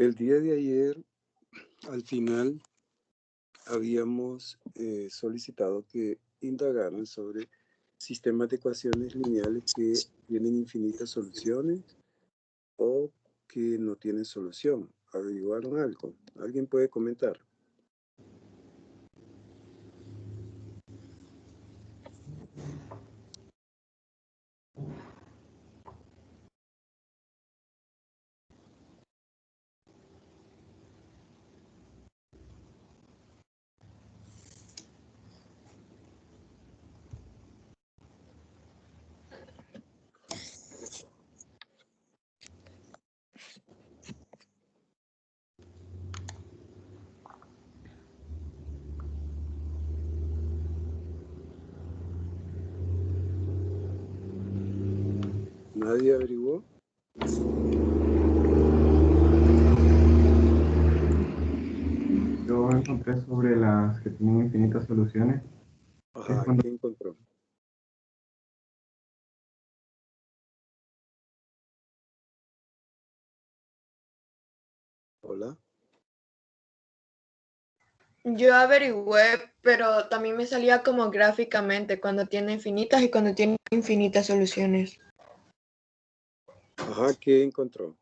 El día de ayer, al final, habíamos solicitado que indagaran sobre sistemas de ecuaciones lineales que tienen infinitas soluciones o que no tienen solución. ¿Averiguaron algo? ¿Alguien puede comentar? ¿Nadie averiguó? Yo encontré sobre las que tienen infinitas soluciones. Es Ajá, cuando ¿qué encontró? Hola. Yo averigüé, pero también me salía como gráficamente cuando tiene infinitas y cuando tiene infinitas soluciones. Ajá, ¿qué encontró?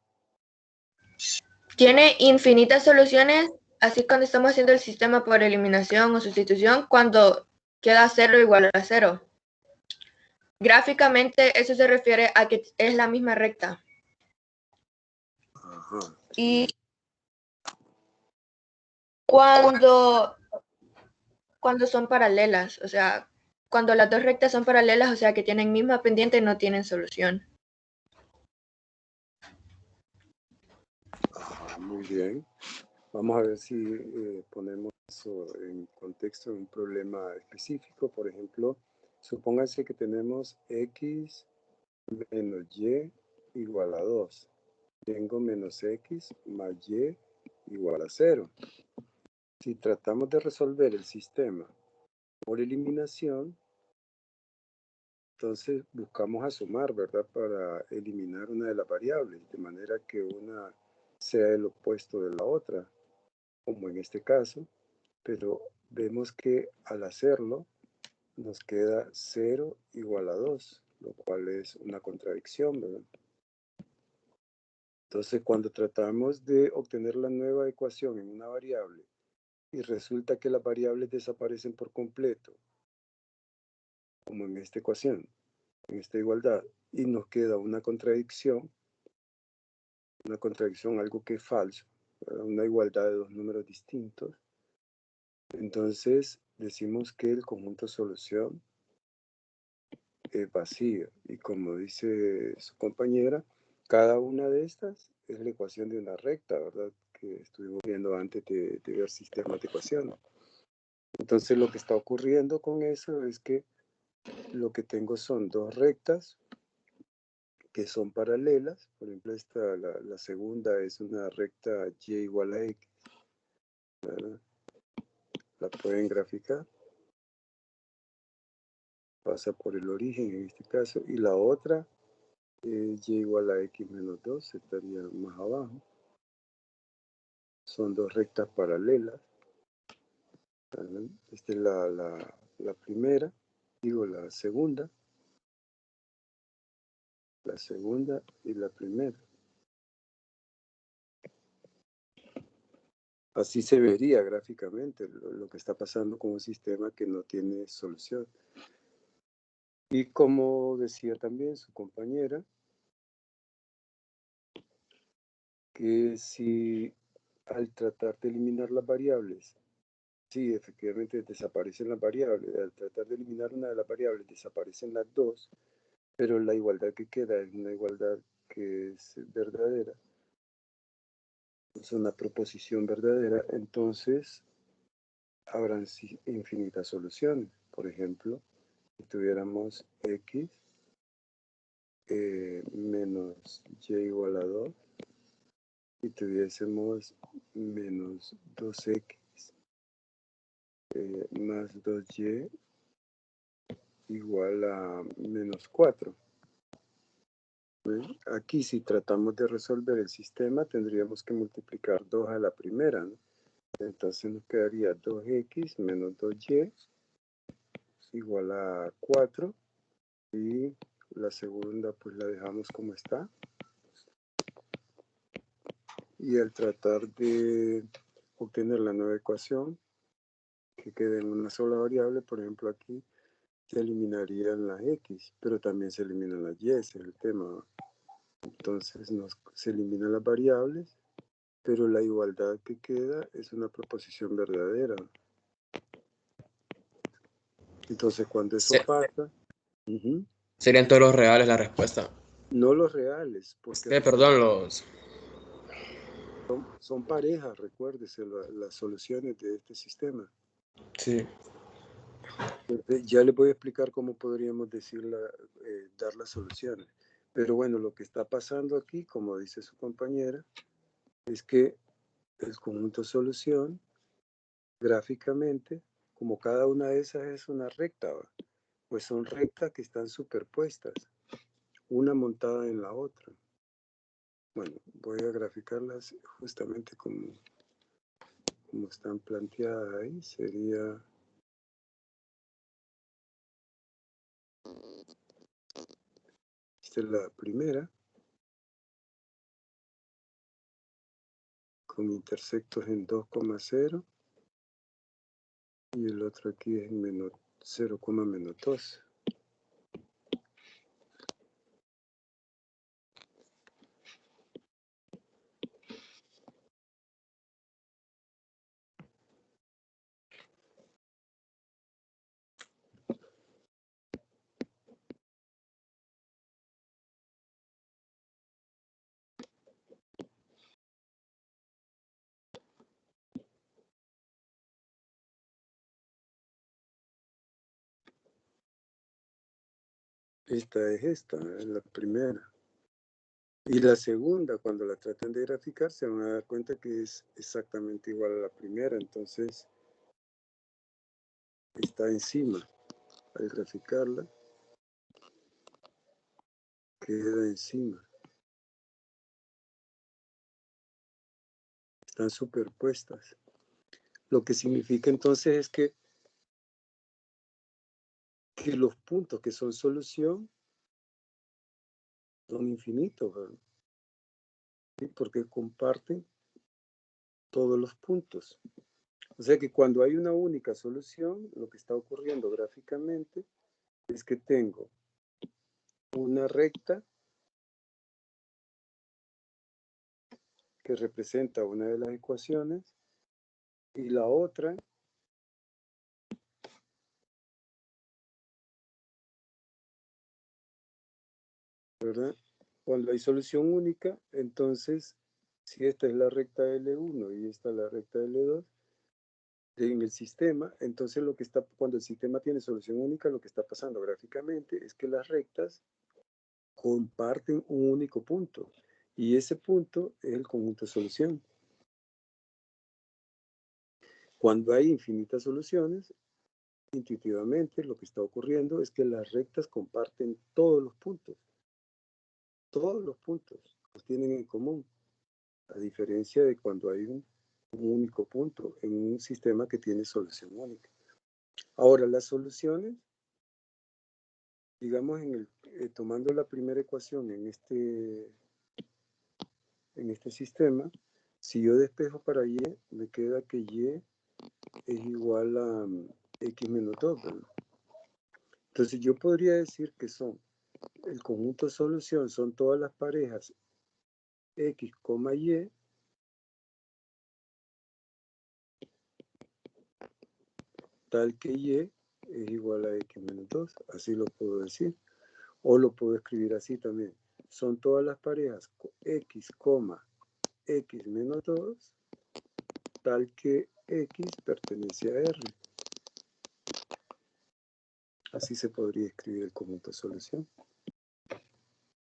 Tiene infinitas soluciones, así cuando estamos haciendo el sistema por eliminación o sustitución, cuando queda 0 igual a 0. Gráficamente eso se refiere a que es la misma recta. Ajá. Y cuando son paralelas, o sea, cuando las dos rectas son paralelas, o sea, que tienen misma pendiente, no tienen solución. Ajá, muy bien. Vamos a ver si ponemos eso en contexto de un problema específico. Por ejemplo, supóngase que tenemos x menos y igual a 2. Tengo menos x más y igual a 0. Si tratamos de resolver el sistema por eliminación, entonces buscamos a sumar, ¿verdad? Para eliminar una de las variables, de manera que una sea el opuesto de la otra, como en este caso. Pero vemos que al hacerlo nos queda 0 igual a 2, lo cual es una contradicción, ¿verdad? Entonces, cuando tratamos de obtener la nueva ecuación en una variable y resulta que las variables desaparecen por completo, como en esta ecuación, en esta igualdad, y nos queda una contradicción, algo que es falso, ¿verdad? Una igualdad de dos números distintos, entonces decimos que el conjunto solución es vacío. Y como dice su compañera, cada una de estas es la ecuación de una recta, ¿verdad? Que estuvimos viendo antes de ver sistemas de ecuaciones. Entonces lo que está ocurriendo con eso es que lo que tengo son dos rectas que son paralelas. Por ejemplo, la segunda es una recta y igual a x, ¿verdad? La pueden graficar. Pasa por el origen en este caso. Y la otra y igual a x menos 2 estaría más abajo. Son dos rectas paralelas. Esta es la primera, digo la segunda y la primera. Así se vería gráficamente lo que está pasando con un sistema que no tiene solución. Y como decía también su compañera, que si al tratar de eliminar las variables, sí, efectivamente desaparecen las variables, al tratar de eliminar una de las variables desaparecen las dos, pero la igualdad que queda es una igualdad que es verdadera, es una proposición verdadera, entonces habrán infinitas soluciones. Por ejemplo, si tuviéramos x menos y igual a 2 y tuviésemos menos 2x más 2y igual a menos 4. ¿Ven? Aquí si tratamos de resolver el sistema, tendríamos que multiplicar 2 a la primera, ¿no? Entonces nos quedaría 2x menos 2y igual a 4. Y la segunda pues la dejamos como está. Y al tratar de obtener la nueva ecuación, que quede en una sola variable, por ejemplo aquí, se eliminarían las x, pero también se eliminan las y, ese es el tema. Entonces se eliminan las variables, pero la igualdad que queda es una proposición verdadera. Entonces cuando eso pasa, serían todos los reales la respuesta. no los reales, porque Perdón, los... son parejas, recuérdese, las soluciones de este sistema. Sí. Ya les voy a explicar cómo podríamos dar las soluciones. Pero bueno, lo que está pasando aquí, como dice su compañera, es que el conjunto solución, gráficamente, como cada una de esas es una recta, pues son rectas que están superpuestas, una montada en la otra. Bueno, voy a graficarlas justamente como están planteadas ahí. Sería... Esta es la primera, con intersectos en 2,0 y el otro aquí es en menos 0,-2. Esta es la primera. Y la segunda, cuando la traten de graficar, se van a dar cuenta que es exactamente igual a la primera. Entonces, está encima. Al graficarla, queda encima. Están superpuestas. Lo que significa entonces es que los puntos que son solución son infinitos, ¿verdad? ¿Sí? Porque comparten todos los puntos. O sea que cuando hay una única solución, lo que está ocurriendo gráficamente es que tengo una recta que representa una de las ecuaciones y la otra ¿verdad? Cuando hay solución única, entonces si esta es la recta L1 y esta es la recta L2 en el sistema, entonces cuando el sistema tiene solución única, lo que está pasando gráficamente es que las rectas comparten un único punto y ese punto es el conjunto de solución. Cuando hay infinitas soluciones, intuitivamente lo que está ocurriendo es que las rectas comparten todos los puntos los tienen en común, a diferencia de cuando hay un único punto en un sistema que tiene solución única. Ahora, las soluciones, digamos, tomando la primera ecuación en este sistema, si yo despejo para y, me queda que y es igual a x menos 2, ¿verdad? Entonces yo podría decir que el conjunto de solución son todas las parejas x, y, tal que y es igual a x menos 2, así lo puedo decir. O lo puedo escribir así también. Son todas las parejas x, x menos 2, tal que x pertenece a R. Así se podría escribir el conjunto de solución.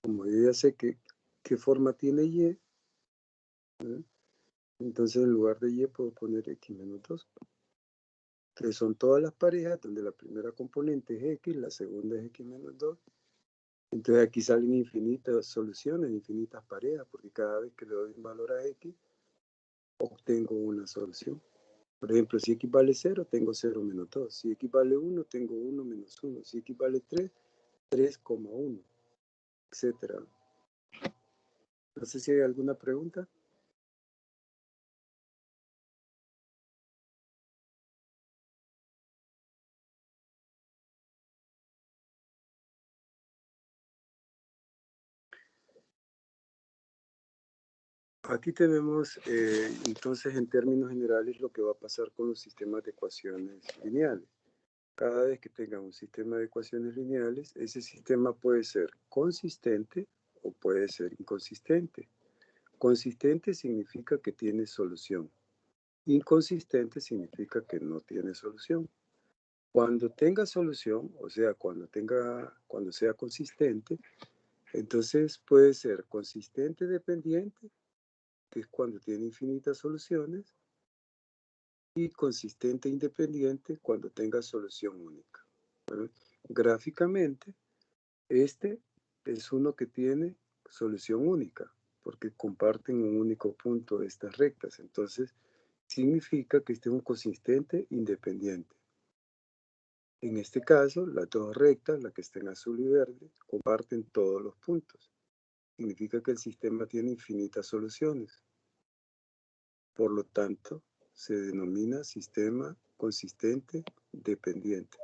Como yo ya sé qué forma tiene y, ¿eh? Entonces en lugar de y puedo poner x menos 2. Entonces son todas las parejas donde la primera componente es x, la segunda es x menos 2 Entonces aquí salen infinitas soluciones, infinitas parejas, porque cada vez que le doy un valor a X, obtengo una solución. Por ejemplo, si X vale 0, tengo 0 menos 2. Si X vale 1, tengo 1 menos 1. Si X vale 3, 3,1, etc. No sé si hay alguna pregunta. Aquí tenemos, entonces, en términos generales, lo que va a pasar con los sistemas de ecuaciones lineales. Cada vez que tenga un sistema de ecuaciones lineales, ese sistema puede ser consistente o puede ser inconsistente. Consistente significa que tiene solución. Inconsistente significa que no tiene solución. Cuando tenga solución, o sea, cuando sea consistente, entonces puede ser consistente dependiente, que es cuando tiene infinitas soluciones, y consistente independiente cuando tenga solución única. ¿Verdad? Gráficamente, este es uno que tiene solución única, porque comparten un único punto de estas rectas. Entonces, significa que este es un consistente independiente. En este caso, las dos rectas, la que está en azul y verde, comparten todos los puntos. Significa que el sistema tiene infinitas soluciones. Por lo tanto, se denomina sistema consistente dependiente.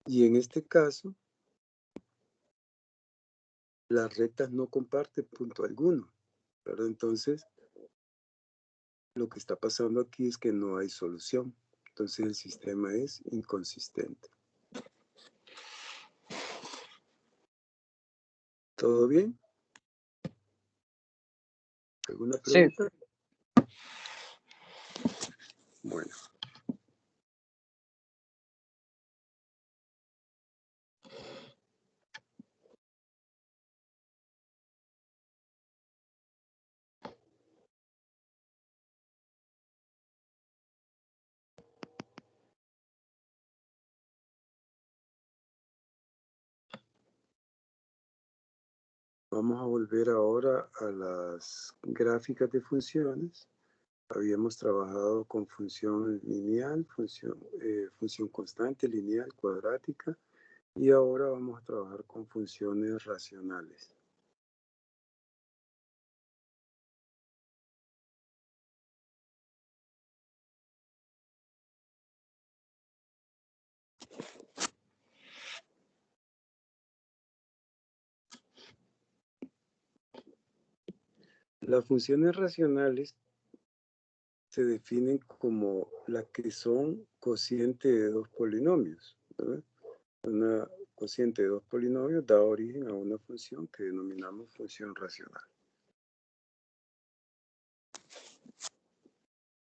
Y en este caso, las rectas no comparten punto alguno, ¿verdad? Entonces, lo que está pasando aquí es que no hay solución. Entonces, el sistema es inconsistente. ¿Todo bien? ¿Alguna pregunta? Sí. Bueno. Vamos a volver ahora a las gráficas de funciones. Habíamos trabajado con función lineal, función constante, lineal, cuadrática, y ahora vamos a trabajar con funciones racionales. Las funciones racionales se definen como las que son cociente de dos polinomios, ¿verdad? Una cociente de dos polinomios da origen a una función que denominamos función racional.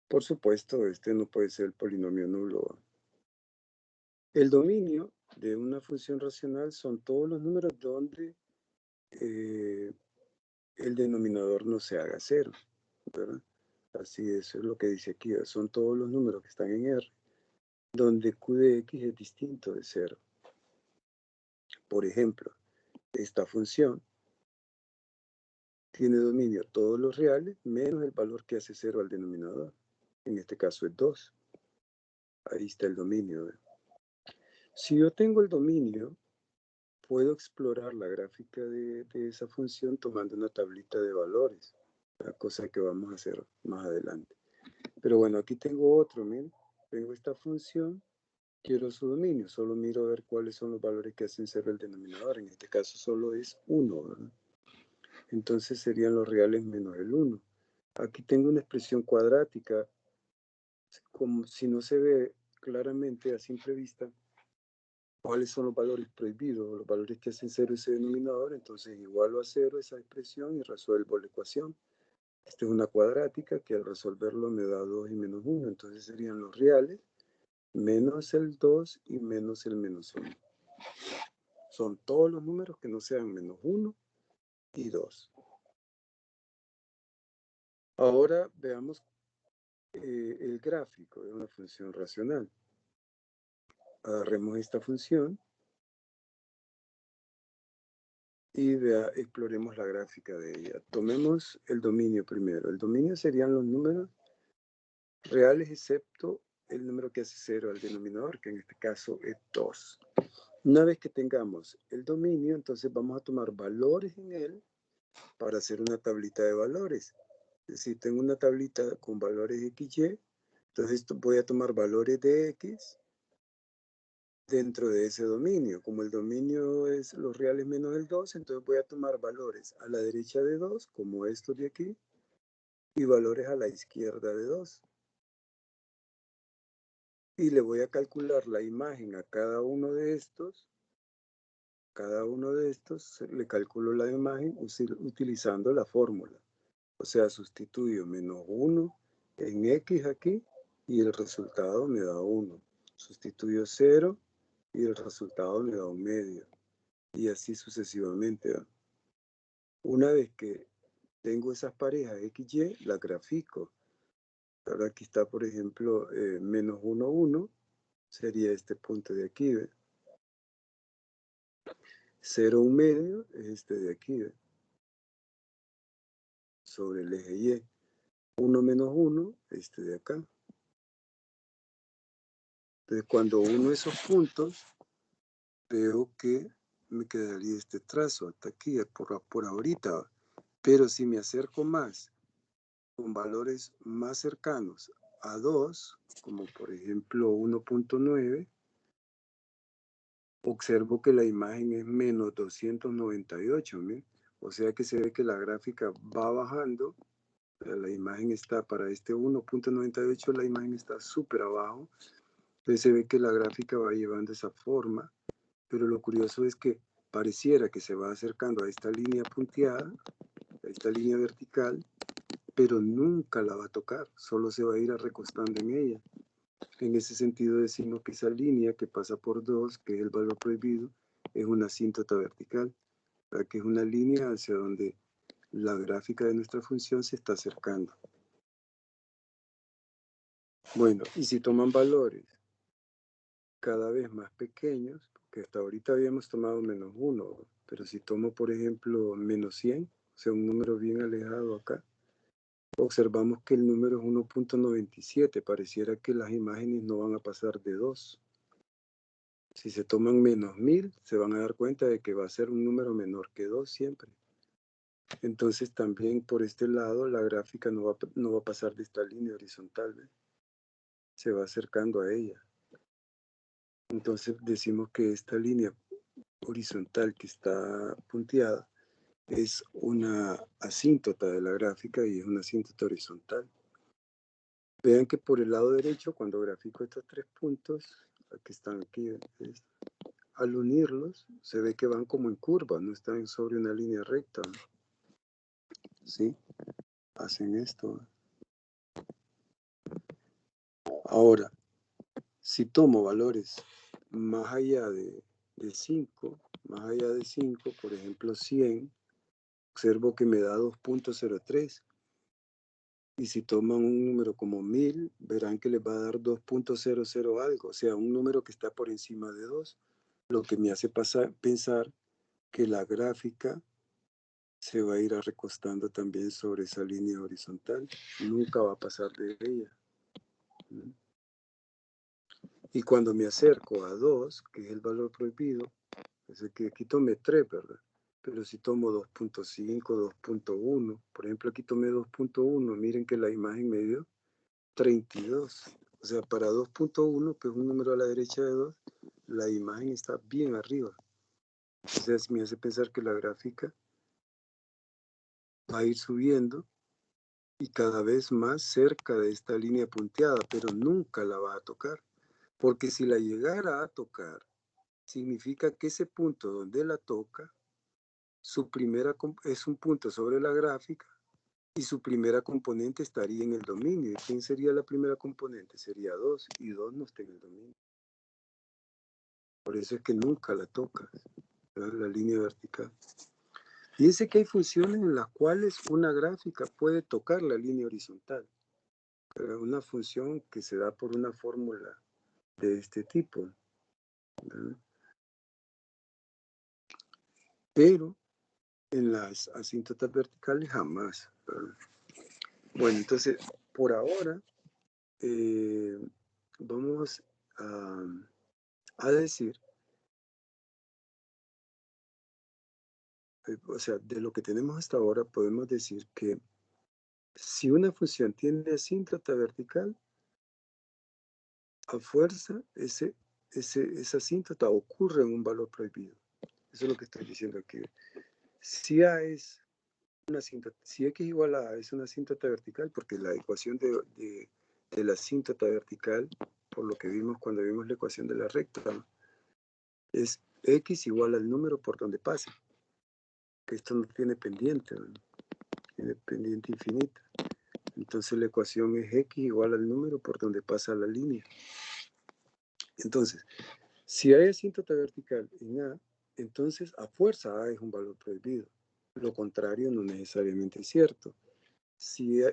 Por supuesto, este no puede ser el polinomio nulo. El dominio de una función racional son todos los números donde el denominador no se haga cero, ¿verdad? Así es lo que dice aquí. Son todos los números que están en R, donde Q de X es distinto de cero. Por ejemplo, esta función tiene dominio todos los reales menos el valor que hace cero al denominador. En este caso es 2. Ahí está el dominio. ¿Ve? Si yo tengo el dominio, puedo explorar la gráfica de esa función tomando una tablita de valores, la cosa que vamos a hacer más adelante. Pero bueno, aquí tengo otro, miren. Tengo esta función, quiero su dominio, solo miro a ver cuáles son los valores que hacen cero el denominador. En este caso solo es 1, ¿verdad? Entonces serían los reales menos el 1. Aquí tengo una expresión cuadrática, como si no se ve claramente a simple vista cuáles son los valores prohibidos, los valores que hacen cero ese denominador, entonces igualo a cero esa expresión y resuelvo la ecuación. Esta es una cuadrática que al resolverlo me da 2 y menos 1, entonces serían los reales menos el 2 y menos el menos 1. Son todos los números que no sean menos 1 y 2. Ahora veamos el gráfico de una función racional. Agarremos esta función y exploremos la gráfica de ella. Tomemos el dominio primero. El dominio serían los números reales excepto el número que hace 0 al denominador, que en este caso es 2. Una vez que tengamos el dominio, entonces vamos a tomar valores en él para hacer una tablita de valores. Si tengo una tablita con valores XY, entonces voy a tomar valores de X dentro de ese dominio. Como el dominio es los reales menos el 2, entonces voy a tomar valores a la derecha de 2, como estos de aquí, y valores a la izquierda de 2. Y le voy a calcular la imagen a cada uno de estos. Cada uno de estos le calculo la imagen utilizando la fórmula. O sea, sustituyo menos 1 en X aquí y el resultado me da 1. Sustituyo 0 y el resultado me da 1 medio. Y así sucesivamente. Una vez que tengo esas parejas XY, las grafico. Ahora aquí está, por ejemplo, menos 1, 1. Sería este punto de aquí. 0, 1 medio es este de aquí. Sobre el eje Y. 1 menos 1, este de acá. Entonces, cuando uno esos puntos, veo que me quedaría este trazo hasta aquí, por ahorita. Pero si me acerco más, con valores más cercanos a 2, como por ejemplo 1.9, observo que la imagen es menos 298, ¿sí? O sea que se ve que la gráfica va bajando. La imagen está para este 1.98, la imagen está súper abajo. Entonces se ve que la gráfica va llevando esa forma, pero lo curioso es que pareciera que se va acercando a esta línea punteada, a esta línea vertical, pero nunca la va a tocar, solo se va a ir recostando en ella. En ese sentido decimos que esa línea que pasa por 2, que es el valor prohibido, es una asíntota vertical, que es una línea hacia donde la gráfica de nuestra función se está acercando. Bueno, y si toman valores cada vez más pequeños, porque hasta ahorita habíamos tomado menos 1, pero si tomo, por ejemplo, menos 100, o sea, un número bien alejado acá, observamos que el número es 1.97, pareciera que las imágenes no van a pasar de 2. Si se toman menos 1000, se van a dar cuenta de que va a ser un número menor que 2 siempre. Entonces también por este lado la gráfica no va a pasar de esta línea horizontal, ¿ve? Se va acercando a ella. Entonces decimos que esta línea horizontal que está punteada es una asíntota de la gráfica y es una asíntota horizontal. Vean que por el lado derecho, cuando grafico estos 3 puntos, que están aquí, al unirlos, se ve que van como en curva, no están sobre una línea recta. ¿Sí? Hacen esto. Ahora, si tomo valores más allá de 5, por ejemplo 100, observo que me da 2.03. Y si toman un número como 1000, verán que les va a dar 2.00 algo, o sea, un número que está por encima de 2, lo que me hace pensar que la gráfica se va a ir recostando también sobre esa línea horizontal, nunca va a pasar de ella. Y cuando me acerco a 2, que es el valor prohibido, es que aquí tomé 3, ¿verdad? Pero si tomo 2.5, 2.1, por ejemplo aquí tomé 2.1, miren que la imagen me dio 32. O sea, para 2.1, que es un número a la derecha de 2, la imagen está bien arriba. O sea, me hace pensar que la gráfica va a ir subiendo y cada vez más cerca de esta línea punteada, pero nunca la va a tocar. Porque si la llegara a tocar, significa que ese punto donde la toca, es un punto sobre la gráfica y su primera componente estaría en el dominio. ¿Y quién sería la primera componente? Sería 2, y 2 no está en el dominio. Por eso es que nunca la tocas, la línea vertical. Fíjense que hay funciones en las cuales una gráfica puede tocar la línea horizontal. Una función que se da por una fórmula de este tipo, ¿verdad? Pero En las asíntotas verticales jamás, ¿verdad? Bueno, entonces, por ahora, vamos a decir, o sea, de lo que tenemos hasta ahora, podemos decir que si una función tiene asíntota vertical, a fuerza, esa asíntota ocurre en un valor prohibido. Eso es lo que estoy diciendo aquí. Si A es una asíntota, si X igual a A es una asíntota vertical, porque la ecuación de la asíntota vertical, por lo que vimos cuando vimos la ecuación de la recta, ¿no? Es X igual al número por donde pasa, que esto no tiene pendiente, ¿no? Tiene pendiente infinita. Entonces la ecuación es X igual al número por donde pasa la línea. Entonces, si hay asíntota vertical en A, entonces a fuerza A es un valor prohibido. Lo contrario no necesariamente es cierto. Si A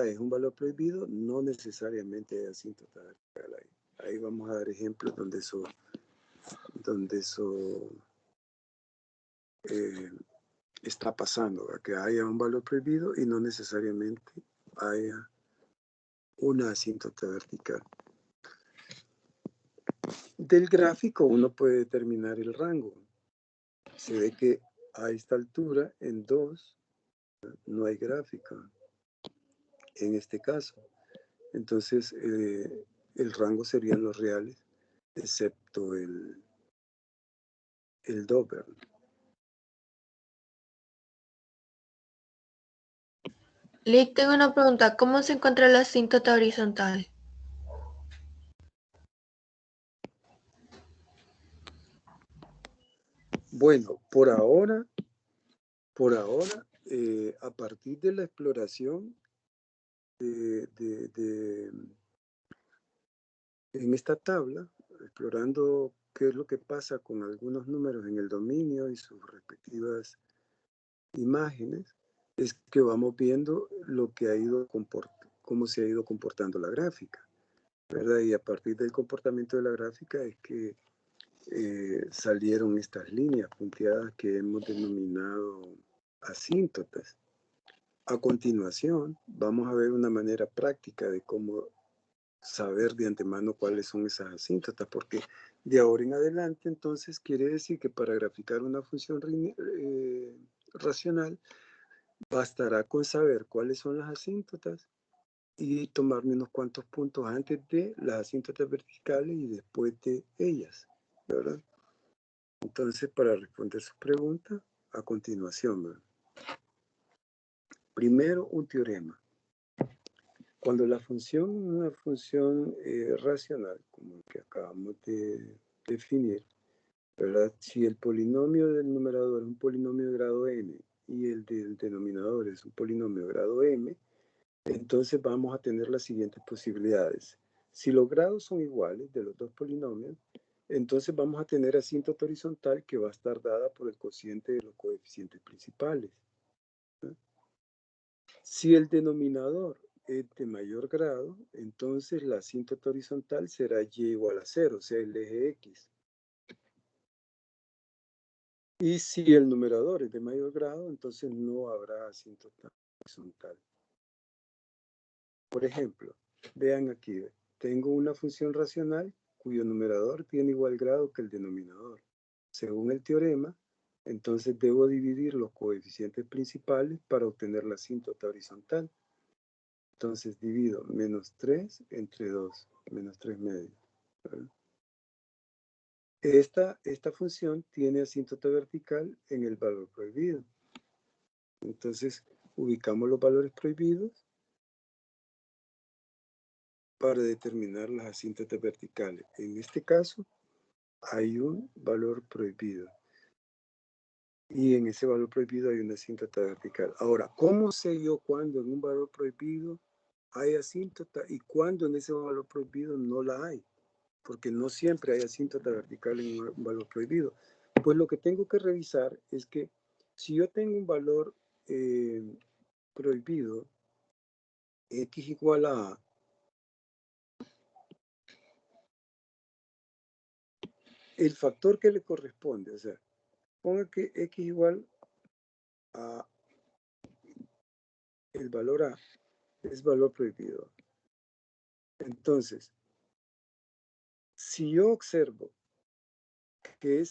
es un valor prohibido, no necesariamente hay asíntota vertical ahí. Ahí vamos a dar ejemplos donde eso está pasando, ¿verdad? Que haya un valor prohibido y no necesariamente haya una asíntota vertical. Del gráfico uno puede determinar el rango. Se ve que a esta altura, en 2, no hay gráfica, en este caso. Entonces, el rango serían los reales, excepto el Doppler. Lick, tengo una pregunta. ¿Cómo se encuentra la asíntota horizontal? Bueno, por ahora, a partir de la exploración en esta tabla, explorando qué es lo que pasa con algunos números en el dominio y sus respectivas imágenes, es que vamos viendo lo que ha ido cómo se ha ido comportando la gráfica, ¿verdad? Y a partir del comportamiento de la gráfica es que salieron estas líneas punteadas que hemos denominado asíntotas. A continuación, vamos a ver una manera práctica de cómo saber de antemano cuáles son esas asíntotas, porque de ahora en adelante entonces quiere decir que para graficar una función racional bastará con saber cuáles son las asíntotas y tomarme unos cuantos puntos antes de las asíntotas verticales y después de ellas, ¿verdad? Entonces, para responder su pregunta, a continuación, ¿verdad? Primero, un teorema. Cuando una función racional, como el que acabamos de definir, ¿verdad? Si el polinomio del numerador es un polinomio de grado n y el del denominador es un polinomio de grado m, entonces vamos a tener las siguientes posibilidades. Si los grados son iguales de los dos polinomios, entonces vamos a tener asíntota horizontal que va a estar dada por el cociente de los coeficientes principales. Si el denominador es de mayor grado, entonces la asíntota horizontal será y igual a 0, o sea, el eje X. Y si el numerador es de mayor grado, entonces no habrá asíntota horizontal. Por ejemplo, vean aquí, tengo una función racional cuyo numerador tiene igual grado que el denominador. Según el teorema, entonces debo dividir los coeficientes principales para obtener la asíntota horizontal. Entonces divido menos 3 entre 2, menos 3 medios. Esta función tiene asíntota vertical en el valor prohibido. Entonces ubicamos los valores prohibidos para determinar las asíntotas verticales. En este caso, hay un valor prohibido. Y en ese valor prohibido hay una asíntota vertical. Ahora, ¿cómo sé yo cuándo en un valor prohibido hay asíntota y cuándo en ese valor prohibido no la hay? Porque no siempre hay asíntota vertical en un valor prohibido. Pues lo que tengo que revisar es que si yo tengo un valor prohibido, x igual a el factor que le corresponde, o sea, ponga que x igual A, el valor A es valor prohibido. Entonces, si yo observo que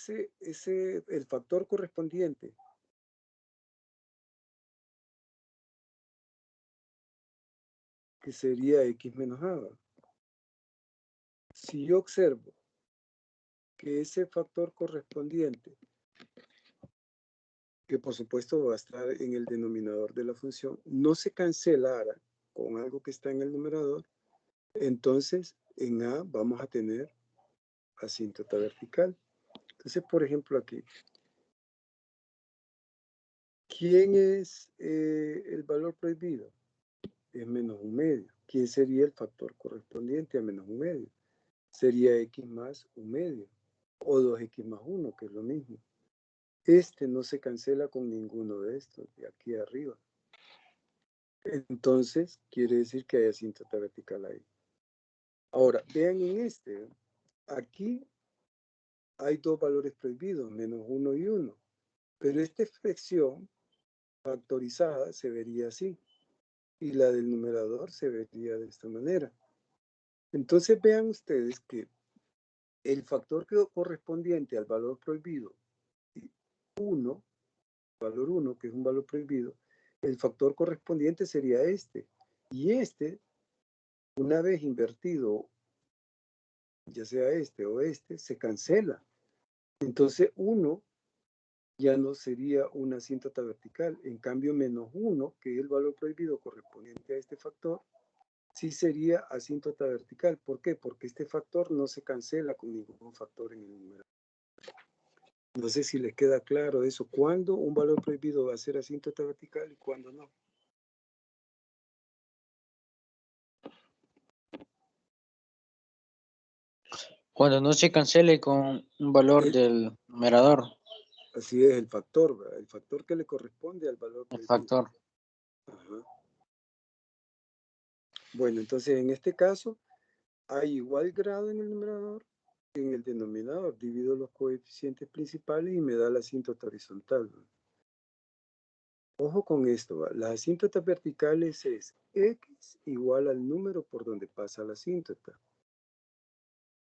el factor correspondiente que sería X menos A, si yo observo que ese factor correspondiente, que por supuesto va a estar en el denominador de la función, no se cancelara con algo que está en el numerador, entonces en A vamos a tener asíntota vertical. Entonces, por ejemplo, aquí, ¿quién es el valor prohibido? Es menos un medio. ¿Quién sería el factor correspondiente a menos un medio? Sería X más un medio, o 2X más 1, que es lo mismo. Este no se cancela con ninguno de estos, de aquí arriba. Entonces, quiere decir que hay asíntota vertical ahí. Ahora, vean en este, aquí hay dos valores prohibidos, menos 1 y 1. Pero esta expresión factorizada se vería así. Y la del numerador se vería de esta manera. Entonces, vean ustedes que el factor correspondiente al valor prohibido 1, valor 1, que es un valor prohibido, el factor correspondiente sería este. Y este, una vez invertido, ya sea este o este, se cancela. Entonces 1 ya no sería una asíntota vertical. En cambio, menos 1, que es el valor prohibido correspondiente a este factor, sí sería asíntota vertical. ¿Por qué? Porque este factor no se cancela con ningún factor en el número. No sé si les queda claro eso. ¿Cuándo un valor prohibido va a ser asíntota vertical y cuándo no? Cuando no se cancele con un valor del numerador, Así es, el factor, ¿verdad? El factor que le corresponde al valor el prohibido. factor. Ajá. Bueno, entonces en este caso hay igual grado en el numerador que en el denominador. Divido los coeficientes principales y me da la asíntota horizontal, ¿verdad? Ojo con esto, ¿verdad? Las asíntotas verticales es X igual al número por donde pasa la asíntota.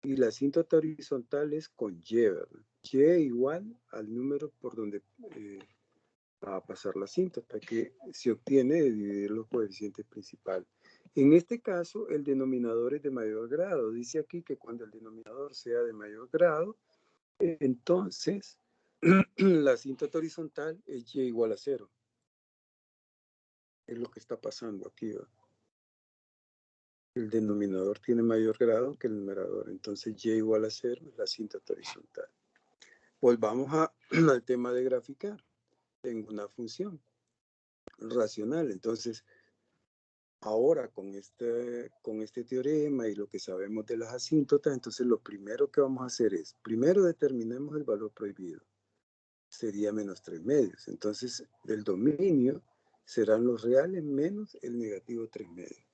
Y la asíntota horizontal es con Y, ¿verdad? Y igual al número por donde va a pasar la asíntota, que se obtiene de dividir los coeficientes principales. En este caso, el denominador es de mayor grado. Dice aquí que cuando el denominador sea de mayor grado, entonces la asíntota horizontal es Y igual a 0. Es lo que está pasando aquí, ¿verdad? El denominador tiene mayor grado que el numerador. Entonces Y igual a 0 es la asíntota horizontal. Volvamos al tema de graficar. Tengo una función racional. Entonces, ahora con este teorema y lo que sabemos de las asíntotas, entonces lo primero que vamos a hacer es, primero determinemos el valor prohibido. Sería menos 3 medios. Entonces, el dominio serán los reales menos el negativo 3 medios.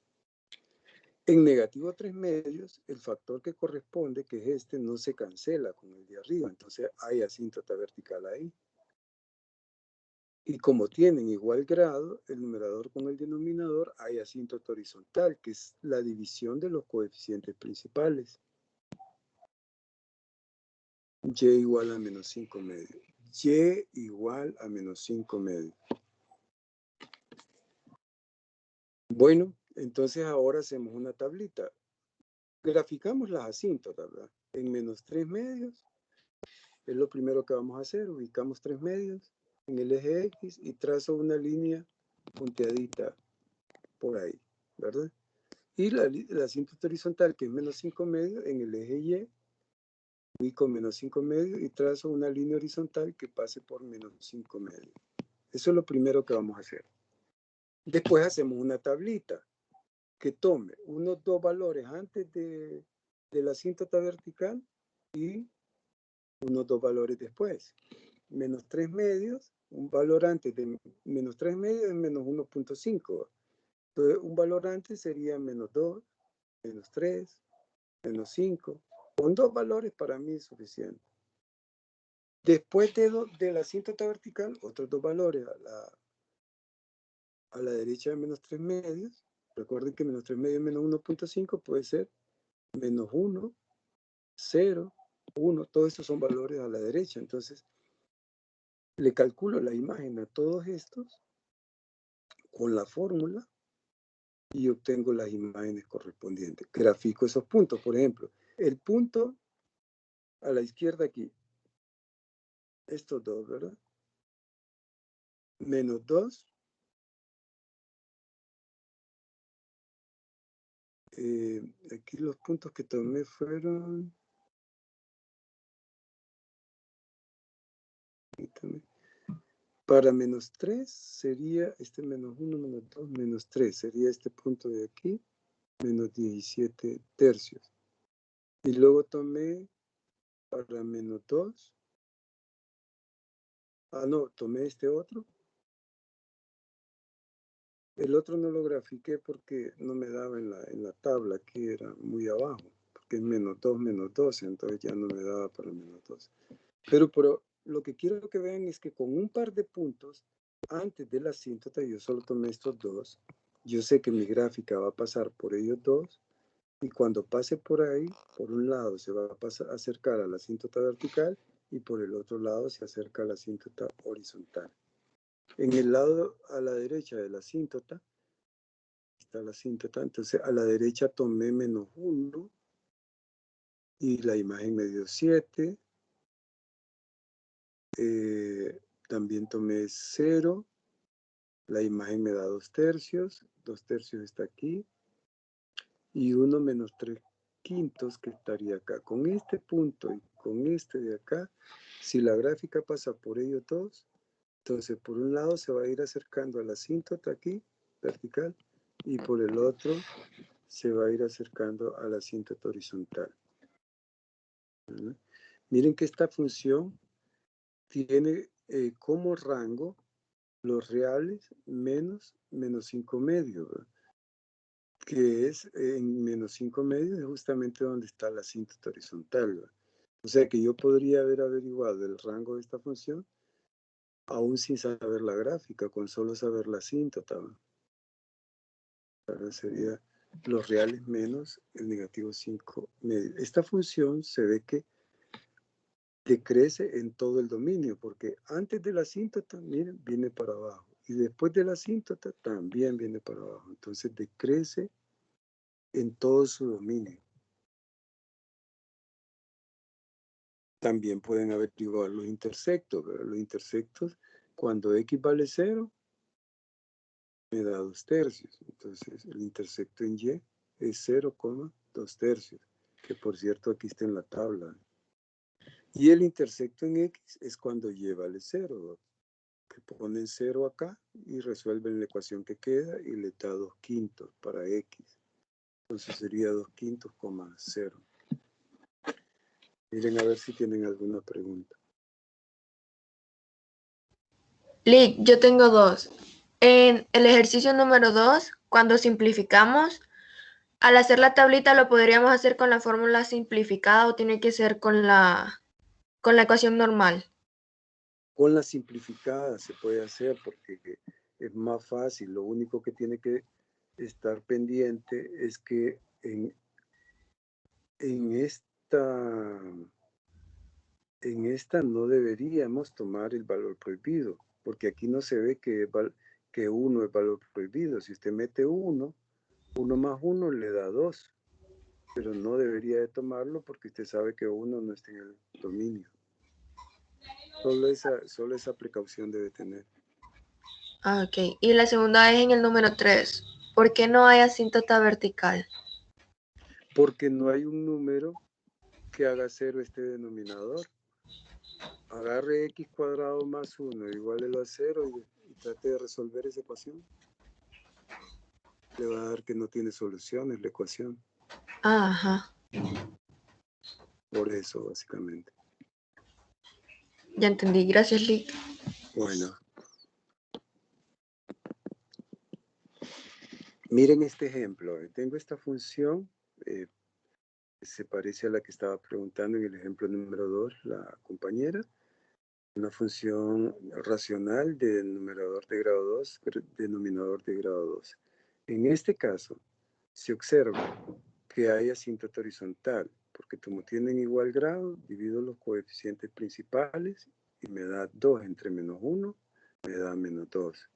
En negativo 3 medios, el factor que corresponde, que es este, no se cancela con el de arriba. Entonces, hay asíntota vertical ahí. Y como tienen igual grado, el numerador con el denominador, hay asíntota horizontal, que es la división de los coeficientes principales. Y igual a menos 5 medios. Y igual a menos 5 medios. Bueno, entonces ahora hacemos una tablita. Graficamos las asíntotas, ¿verdad? En menos 3 medios, es lo primero que vamos a hacer. Ubicamos 3 medios en el eje X y trazo una línea punteadita por ahí, ¿verdad? Y la asíntota horizontal, que es menos 5 medios, en el eje Y, ubico menos 5 medios y trazo una línea horizontal que pase por menos 5 medios. Eso es lo primero que vamos a hacer. Después hacemos una tablita que tome unos dos valores antes de la asíntota vertical y unos dos valores después. Menos 3 medios, un valor antes de menos 3 medios es menos 1.5. Entonces, un valor antes sería menos 2, menos 3, menos 5. Con dos valores para mí es suficiente. Después de la asíntota vertical, otros dos valores a la derecha de menos 3 medios. Recuerden que menos 3 medios menos 1.5 puede ser menos 1, 0, 1. Todos estos son valores a la derecha. Entonces, le calculo la imagen a todos estos con la fórmula y obtengo las imágenes correspondientes. Grafico esos puntos. Por ejemplo, el punto a la izquierda aquí, estos dos, ¿verdad? Menos 2. Aquí los puntos que tomé fueron... Para menos 3 sería este menos 1, menos 2, menos 3. Sería este punto de aquí, menos 17 tercios. Y luego tomé para menos 2. No, tomé este otro. El otro no lo grafiqué porque no me daba en la tabla, aquí era muy abajo, porque es menos 2, menos 12, entonces ya no me daba para menos 12. Pero lo que quiero que vean es que con un par de puntos antes de la asíntota, yo solo tomé estos dos. Yo sé que mi gráfica va a pasar por ellos dos, y cuando pase por ahí, por un lado se va a acercar a la asíntota vertical y por el otro lado se acerca a la asíntota horizontal. En el lado a la derecha de la asíntota, está la asíntota, entonces a la derecha tomé menos 1 y la imagen me dio 7. También tomé 0, la imagen me da 2 tercios, 2 tercios está aquí, y 1 menos 3 quintos que estaría acá. Con este punto y con este de acá, si la gráfica pasa por ellos dos, entonces por un lado se va a ir acercando a la asíntota aquí, vertical, y por el otro se va a ir acercando a la asíntota horizontal. ¿Verdad? Miren que esta función tiene como rango los reales menos 5 medios, ¿verdad? Que es en menos 5 medios, es justamente donde está la asíntota horizontal, ¿verdad? O sea que yo podría haber averiguado el rango de esta función aún sin saber la gráfica, con solo saber la asíntota, ¿verdad? Sería los reales menos el negativo 5 medios. Esta función se ve que decrece en todo el dominio, porque antes de la asíntota, miren, viene para abajo. Y después de la asíntota también viene para abajo. Entonces decrece en todo su dominio. También pueden averiguar los intersectos, ¿verdad? Los intersectos, cuando x vale 0, me da 2 tercios. Entonces el intersecto en y es 0,2 tercios, que por cierto aquí está en la tabla. Y el intersecto en x es cuando y vale 0, que ponen 0 acá y resuelven la ecuación que queda y le da 2 quintos para x. Entonces sería 2 quintos, 0. Miren a ver si tienen alguna pregunta. Lick, yo tengo dos. En el ejercicio número 2, cuando simplificamos, al hacer la tablita lo podríamos hacer con la fórmula simplificada o tiene que ser con la ecuación normal. Con la simplificada se puede hacer porque es más fácil. Lo único que tiene que estar pendiente es que en esta no deberíamos tomar el valor prohibido, porque aquí no se ve que 1 es valor prohibido. Si usted mete 1, 1 más 1 le da 2, pero no debería de tomarlo porque usted sabe que 1 no está en el dominio. Solo esa precaución debe tener. Ah, ok. Y la segunda es en el número 3. ¿Por qué no hay asíntota vertical? Porque no hay un número que haga 0 este denominador. Agarre x cuadrado más 1 igual a 0 y trate de resolver esa ecuación. Le va a dar que no tiene soluciones la ecuación. Ajá. Por eso, básicamente. Ya entendí. Gracias, Lick. Bueno. Miren este ejemplo. Tengo esta función. Se parece a la que estaba preguntando en el ejemplo número 2, la compañera. una función racional de numerador de grado 2, denominador de grado 2. En este caso, se observa que hay asíntota horizontal, porque como tienen igual grado, divido los coeficientes principales y me da 2 entre menos 1, me da menos 2.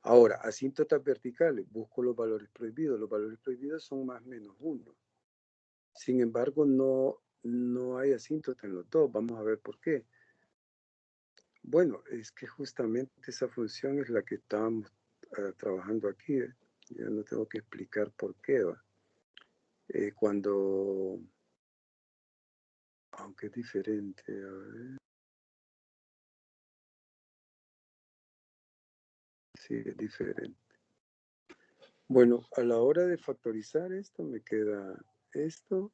Ahora, asíntotas verticales, busco los valores prohibidos. Los valores prohibidos son más menos 1. Sin embargo, no hay asíntota en los dos. Vamos a ver por qué. Bueno, es que justamente esa función es la que estábamos trabajando aquí. Ya no tengo que explicar por qué. Cuando, aunque es diferente, a ver. Sí, es diferente. Bueno, a la hora de factorizar esto, me queda esto.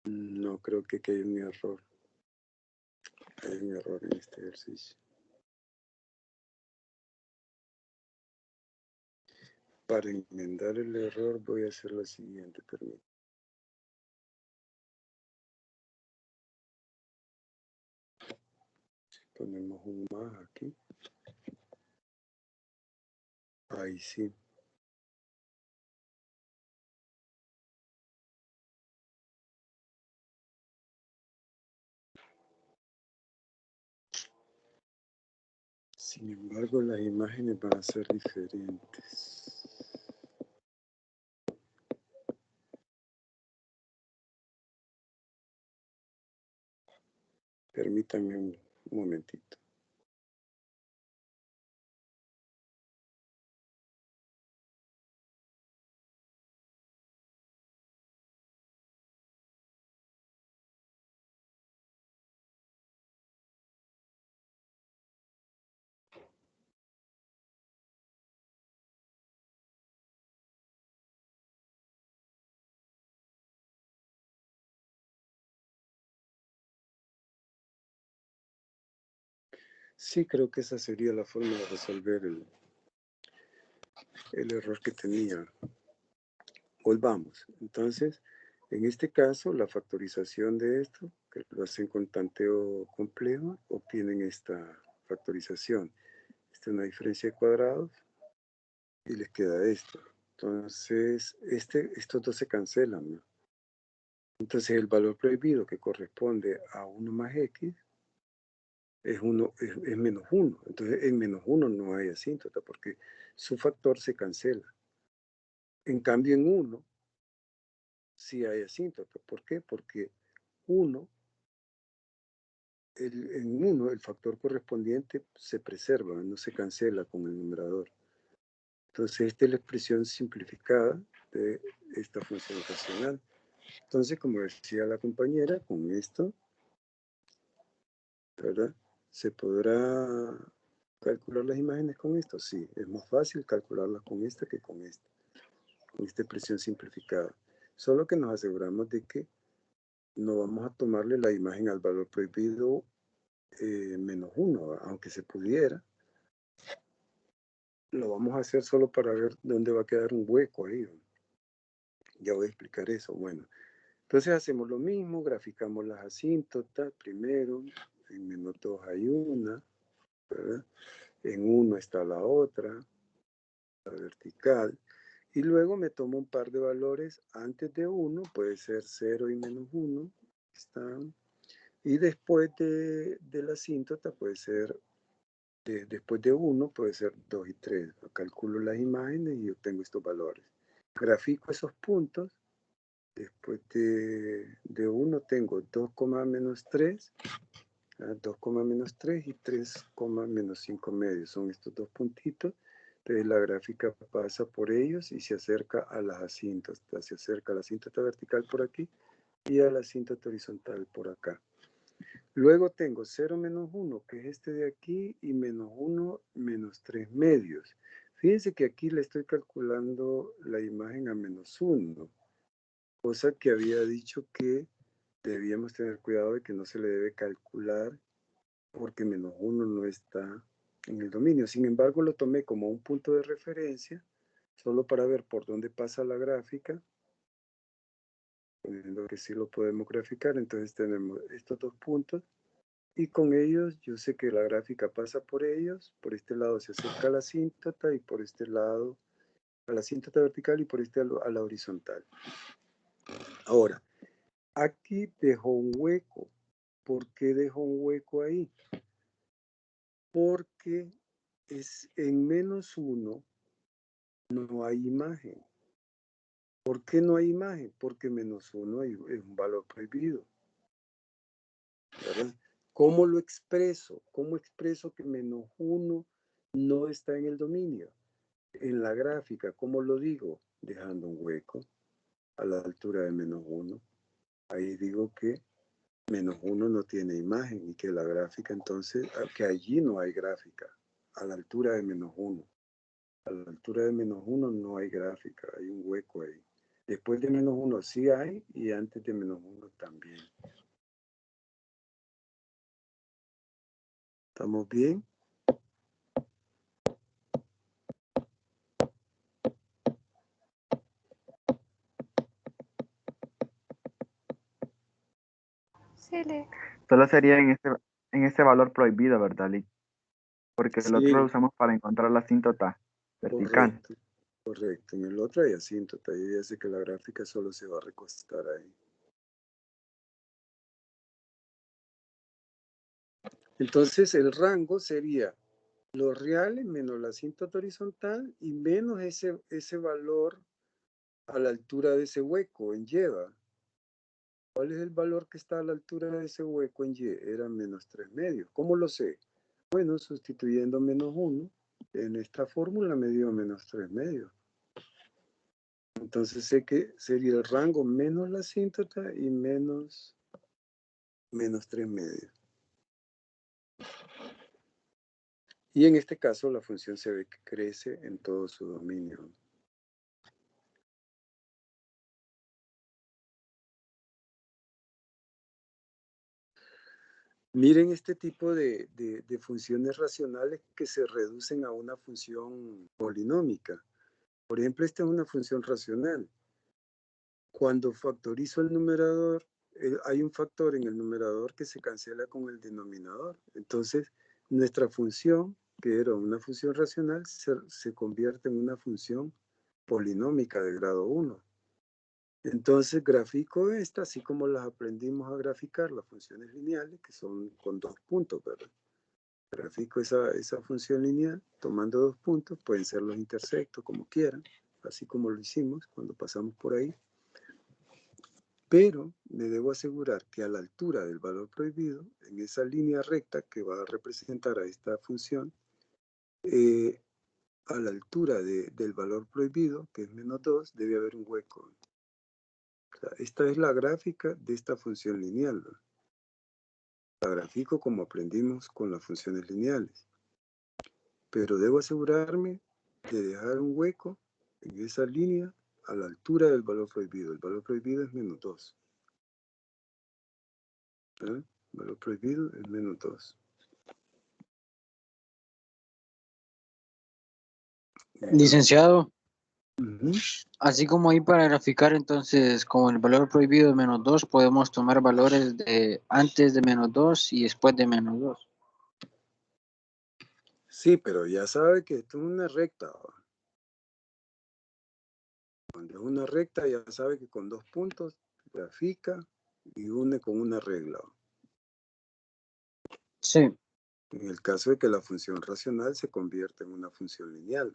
No creo que haya un error. Hay un error en este ejercicio. Para enmendar el error voy a hacer lo siguiente, permítame. Ponemos un más aquí. Ahí sí. Sin embargo, las imágenes van a ser diferentes. Permítanme un momentito. Sí, creo que esa sería la forma de resolver el error que tenía. Volvamos. Entonces, en este caso, la factorización de esto, que lo hacen con tanteo complejo, obtienen esta factorización. Esta es una diferencia de cuadrados y les queda esto. Entonces, estos dos se cancelan, ¿no? Entonces, el valor prohibido que corresponde a 1 más x es menos 1. Entonces, en menos 1 no hay asíntota porque su factor se cancela. En cambio, en 1 sí hay asíntota. ¿Por qué? Porque en 1 el factor correspondiente se preserva, no se cancela con el numerador. Entonces, esta es la expresión simplificada de esta función racional. Entonces, como decía la compañera, con esto, ¿verdad? ¿Se podrá calcular las imágenes con esto? Sí, es más fácil calcularlas con esta que con esta expresión simplificada. Solo que nos aseguramos de que no vamos a tomarle la imagen al valor prohibido menos 1, aunque se pudiera. Lo vamos a hacer solo para ver dónde va a quedar un hueco ahí. Ya voy a explicar eso. Bueno, entonces hacemos lo mismo, graficamos las asíntotas primero. En menos 2 hay una, ¿verdad? En 1 está la otra, la vertical. Y luego me tomo un par de valores antes de 1, puede ser 0 y menos 1. Están. Y después de la asíntota puede ser, después de 1 puede ser 2 y 3. Calculo las imágenes y obtengo estos valores. Grafico esos puntos. Después de 1 tengo 2, menos 3. 2, menos 3 y 3, menos 5 medios. Son estos dos puntitos. Entonces la gráfica pasa por ellos y se acerca a las asíntotas. Se acerca a la asíntota vertical por aquí y a la asíntota horizontal por acá. Luego tengo 0 menos 1, que es este de aquí, y menos 1 menos 3 medios. Fíjense que aquí le estoy calculando la imagen a menos 1, cosa que había dicho que debíamos tener cuidado de que no se le debe calcular porque menos 1 no está en el dominio. Sin embargo, lo tomé como un punto de referencia, solo para ver por dónde pasa la gráfica, poniendo que sí lo podemos graficar. Entonces tenemos estos dos puntos Y con ellos, yo sé que la gráfica pasa por ellos. Por este lado se acerca a la asíntota y por este lado a la asíntota vertical y por este a la horizontal. Ahora, aquí dejo un hueco. ¿Por qué dejo un hueco ahí? Porque es en -1 no hay imagen. ¿Por qué no hay imagen? Porque -1 es un valor prohibido. ¿Verdad? ¿Cómo lo expreso? ¿Cómo expreso que -1 no está en el dominio? En la gráfica, ¿cómo lo digo? Dejando un hueco a la altura de -1. Ahí digo que -1 no tiene imagen y que la gráfica entonces, que allí no hay gráfica, a la altura de -1. A la altura de -1 no hay gráfica, hay un hueco ahí. Después de -1 sí hay y antes de -1 también. ¿Estamos bien? Sí, Lick. Solo sería en ese valor prohibido, ¿verdad, Lick? Porque el otro lo Sí, usamos para encontrar la asíntota vertical. correcto, correcto. En el otro hay asíntota y ya sé que la gráfica solo se va a recostar ahí. Entonces el rango sería los reales menos la asíntota horizontal y menos ese valor a la altura de ese hueco en Y. ¿Cuál es el valor que está a la altura de ese hueco en Y? Era -3/2. ¿Cómo lo sé? Bueno, sustituyendo -1, en esta fórmula me dio -3/2. Entonces sé que sería el rango menos la asíntota y menos -3/2. Y en este caso la función se ve que crece en todo su dominio. Miren este tipo de funciones racionales que se reducen a una función polinómica. Por ejemplo, esta es una función racional. Cuando factorizo el numerador, hay un factor en el numerador que se cancela con el denominador. Entonces, nuestra función, que era una función racional, se convierte en una función polinómica de grado 1. Entonces grafico esta, así como las aprendimos a graficar, las funciones lineales, que son con 2 puntos, ¿verdad? Grafico esa función lineal tomando 2 puntos, pueden ser los intersectos, como quieran, así como lo hicimos cuando pasamos por ahí. Pero me debo asegurar que a la altura del valor prohibido, en esa línea recta que va a representar a esta función, a la altura del valor prohibido, que es -2, debe haber un hueco. O sea, esta es la gráfica de esta función lineal, ¿no? La grafico como aprendimos con las funciones lineales. Pero debo asegurarme de dejar un hueco en esa línea a la altura del valor prohibido. El valor prohibido es -2. El valor prohibido es -2. Licenciado, Uh-huh. así como ahí para graficar, entonces, como el valor prohibido es -2, podemos tomar valores de antes de -2 y después de -2. Sí, pero ya sabe que esto es una recta. Cuando es una recta, ya sabe que con 2 puntos grafica y une con una regla. Sí. En el caso de que la función racional se convierta en una función lineal.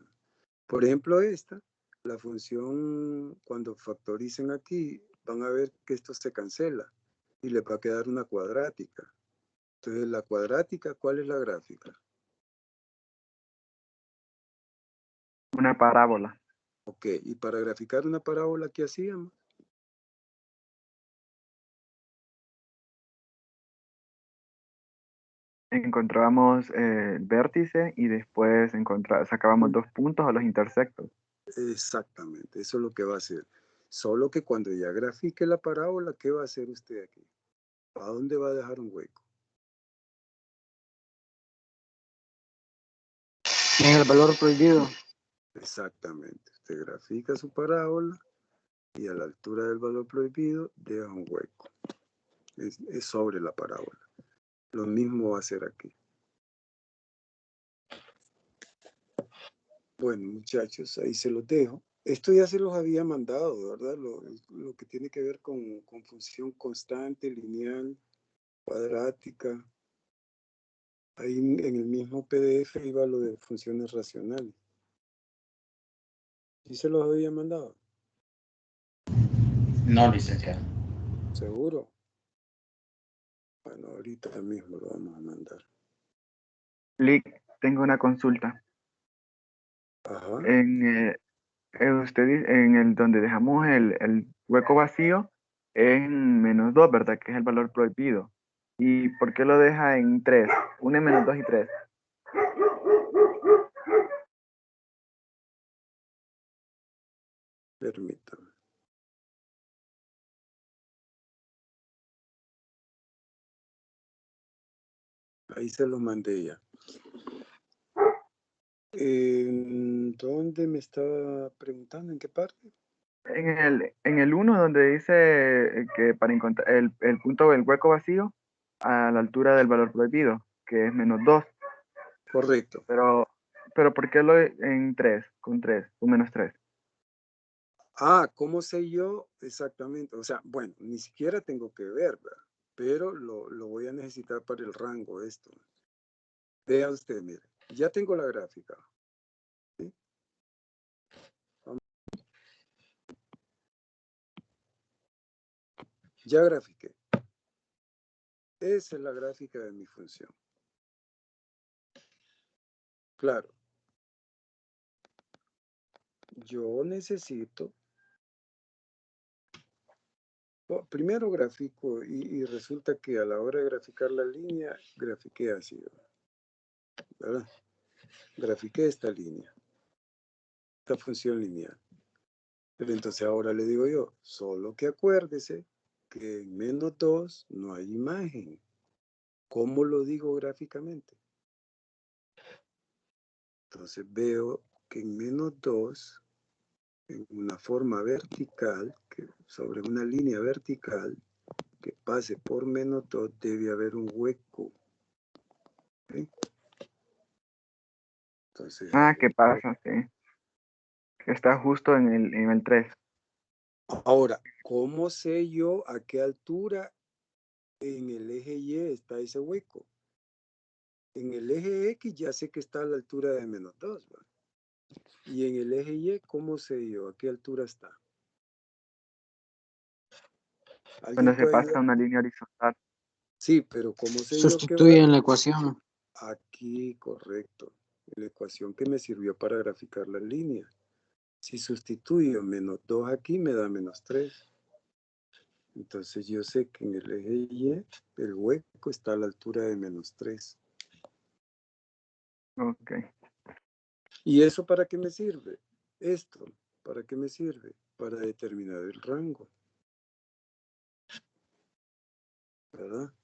Por ejemplo, esta, la función, cuando factoricen aquí, van a ver que esto se cancela y les va a quedar una cuadrática. Entonces, la cuadrática, ¿cuál es la gráfica? Una parábola. Ok, y para graficar una parábola, ¿qué hacíamos? Encontrábamos el vértice y después sacábamos 2 puntos a los intersectos. Exactamente, eso es lo que va a hacer. Solo que cuando ya grafique la parábola, ¿qué va a hacer usted aquí? ¿A dónde va a dejar un hueco? En el valor prohibido. Exactamente. Usted grafica su parábola y a la altura del valor prohibido deja un hueco. Es sobre la parábola. Lo mismo va a hacer aquí. Bueno, muchachos, ahí se los dejo. Esto ya se los había mandado, ¿verdad? Lo que tiene que ver con función constante, lineal, cuadrática. Ahí en el mismo PDF iba lo de funciones racionales. ¿Sí se los había mandado? No, licenciado. ¿Seguro? Bueno, ahorita mismo lo vamos a mandar. Lick, tengo una consulta. Ajá. En el donde dejamos el hueco vacío en -2, ¿verdad? Que es el valor prohibido. ¿Y por qué lo deja en 3? 1 menos 2 y 3. Permítame. Ahí se lo mandé ya. ¿Dónde me estaba preguntando? ¿En qué parte? En el 1 donde dice que para encontrar el punto del hueco vacío a la altura del valor prohibido, que es -2. Correcto. Pero ¿por qué lo en 3, con 3, con -3? Ah, ¿cómo sé yo exactamente? O sea, bueno, ni siquiera tengo que ver, ¿verdad? Pero lo voy a necesitar para el rango esto. Vea usted, mire, ya tengo la gráfica. ¿Sí? Ya grafiqué. Esa es la gráfica de mi función. Claro. Yo necesito... primero grafico y resulta que a la hora de graficar la línea, grafiqué así, ¿verdad? Grafiqué esta línea, esta función lineal. Pero entonces ahora le digo yo, solo que acuérdese que en -2 no hay imagen. ¿Cómo lo digo gráficamente? Entonces veo que en -2, en una forma vertical, sobre una línea vertical que pase por -2, debe haber un hueco. ¿Sí? Entonces, ¿Qué pasa? Sí. Que está justo en el 3. ahora, ¿cómo sé yo a qué altura en el eje Y está ese hueco? En el eje X ya sé que está a la altura de -2, ¿verdad? Y en el eje Y, ¿cómo sé yo a qué altura está? ¿Alguien Cuando se puede pasa ayudar? una línea horizontal. Sí, pero ¿cómo sé yo qué va? Sustituye en la ecuación. Aquí, correcto. La ecuación que me sirvió para graficar la línea. Si sustituyo -2 aquí, me da -3. Entonces yo sé que en el eje Y, el hueco está a la altura de -3. Ok. ¿Y eso para qué me sirve? Esto, ¿para qué me sirve? Para determinar el rango. ¿Verdad?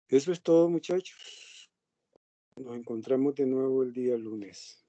Eso es todo, muchachos. Nos encontramos de nuevo el día lunes.